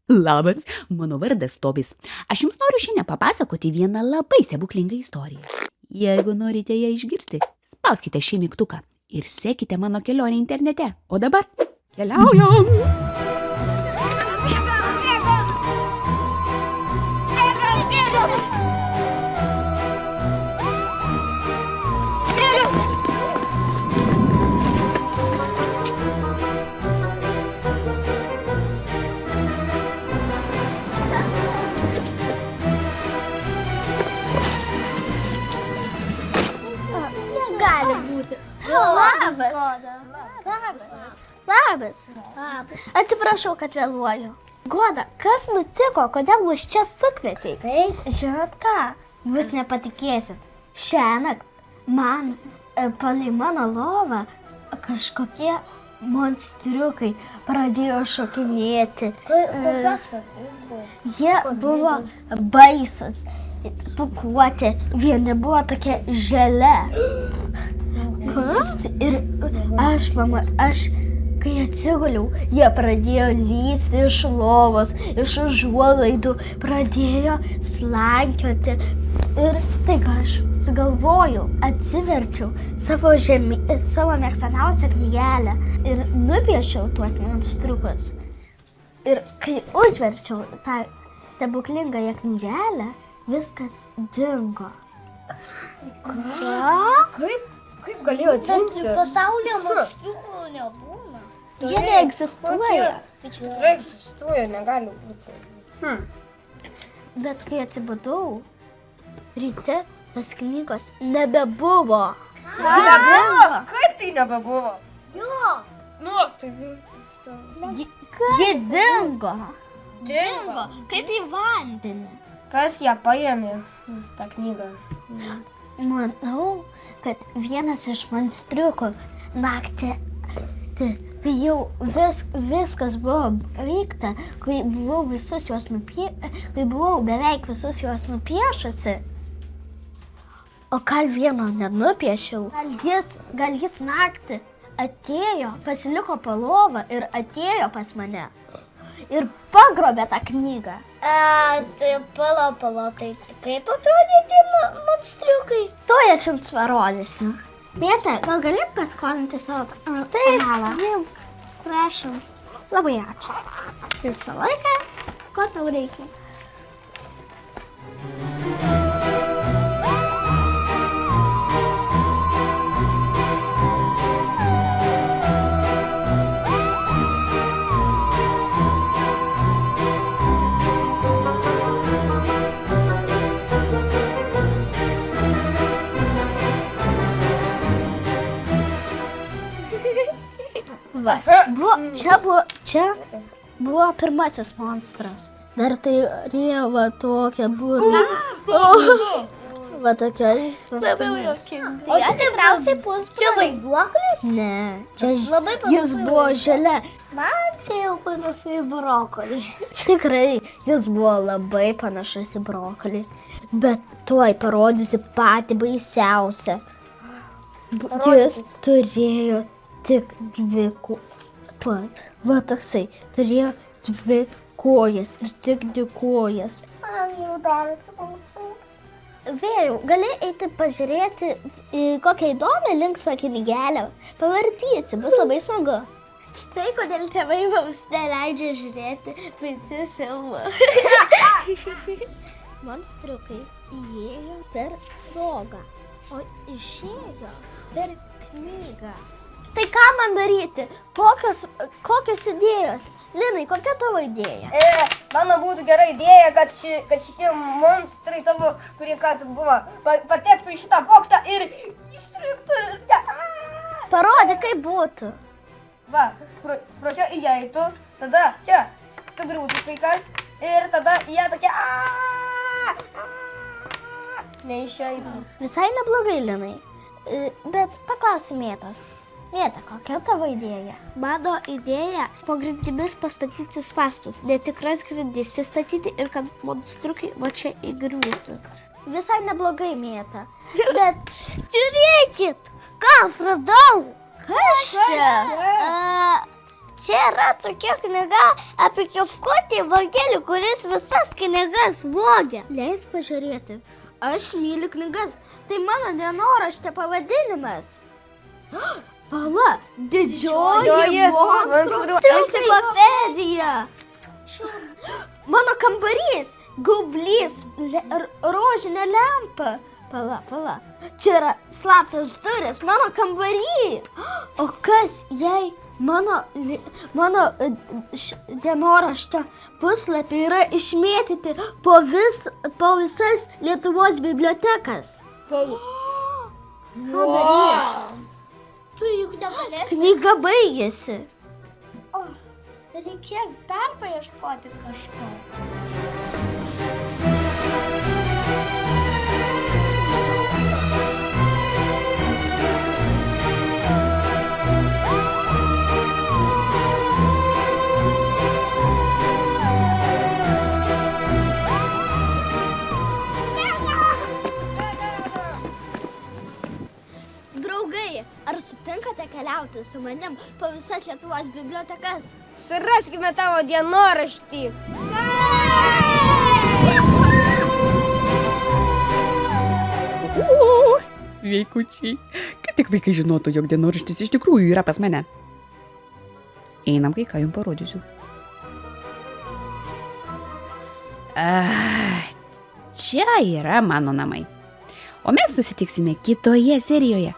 Labas, mano vardas Tobis. Aš jums noriu šiandien papasakoti vieną labai stebuklingą istoriją. Jeigu norite ją išgirsti, spauskite šį mygtuką ir sekite mano kelionę internete. O dabar keliaujam! Gali būti. Labas. Atsiprašau, kad vėluoju. Goda, kas nutiko, kodėl mus čia sukvietei? Žinot ką, jūs nepatikėsit. Šiąnakt man palei mano lovą kažkokie monstriukai pradėjo šokinėti. Jie buvo baisus. Pūkuoti, vieni buvo tokia žalia. Ir aš, kai atsiguliau, jie pradėjo lįsti iš lovos, iš užuolaidų, pradėjo slankioti. Ir tai, ką aš sugalvojau, atsiverčiau savo mėgstamiausią knygelę ir nupiešiau tuos monstrukus. Ir kai užverčiau tą stebuklingąją knygelę, viskas dingo. Kaip galėjo atsitikti? Pasaulyje monstriukų nebūna. Jie neegzistuoja. Tai čia tikrai egzistuoja, negali būti. Bet kai atsibudau, ryte tos knygos nebebuvo. Nebebuvo? Kaip tai nebebuvo? Jo. Nu, tai... Ji dingo. Dingo? Kaip į vandenį. Kas ją paėmė, tą knygą? Manau, kad vienas iš monstriukų naktį, kai jau viskas buvo baigta, kai buvau beveik visus juos nupiešusi, o gal vieno nenupiešiau, gal jis naktį atėjo, pasiliko po lovą ir atėjo pas mane ir pagrobė tą knygą. Tai pala, tai kaip atrodė tie monstriukai? Tuoj aš jums parodysiu. Tėte, gal gali paskolinti savo kanalą? Taip, prašom. Labai ačiū. Visą laiką, ko tau reikia? Čia buvo pirmasis monstras. Dar tai rieva tokia burna. Va tokia. O čia tikriausiai čia vaiduoklis? Ne, čia jis buvo žalia. Man čia jau panašu į brokolį. Tikrai, jis buvo labai panašus į brokolį. Bet tuoj parodysiu patį baisiausią. Jis turėjo tik dvi va toksai, turėjo dvi kojas ir tik dvi kojas. Man jau davėsi klausau. Vėjau, gali eiti pažiūrėti kokią įdomią linksmą knygelę. Pavartysi, bus labai smagu. Štai kodėl tėvai mums neleidžia žiūrėti baisių filmų. Monstriukai įėjo per stogą, o išėjo per knygą. Tai ką man daryti? Kokios idėjos? Linai, kokia tavo idėja? Mano būtų gera idėja, kad šitie monstrai tavo, kurie ką tik buvo, patektų į šitą bokštą ir įstrigtų. Parodė, kaip būtų. Va, pro čia įeitų, tada čia sugriūtų kai kas ir tada jie tokie neišeitų. Visai neblogai, Linai, bet paklausim Mėtos. Mėta, kokia tavo idėja? Mano idėja po grindimis pastatyti spąstus, netikras grindis įstatyti ir kad monstriukai va čia įgriūtų. Visai neblogai, Mėta. Bet žiūrėkit, ką aš radau? Kas čia? čia yra tokia knyga apie kefkutį vagelį, kuris visas knygas vogia. Leis pažiūrėti. Aš myliu knygas. Tai mano dienoraščio pavadinimas. Pala, didžioji monstrų enciklopedija. Mano kambarys, gaublys, rožinė lempa. Pala. Čia yra slaptos durys mano kambarį. O kas, jei mano dienoraščio puslapiai yra išmėtyti po visas Lietuvos bibliotekas? Tu juk negalėsi. Knyga baigėsi. Reikės dar paieškoti kažko. Draugai, ar sutinkate keliauti su manim po visas Lietuvos bibliotekas? Suraskime tavo dienoraštį. Sveikučiai. Kad tik vaikai žinotų, jog dienoraštis iš tikrųjų yra pas mane. Einam, kai ką jums parodysiu. Čia yra mano namai. O mes susitiksime kitoje serijoje.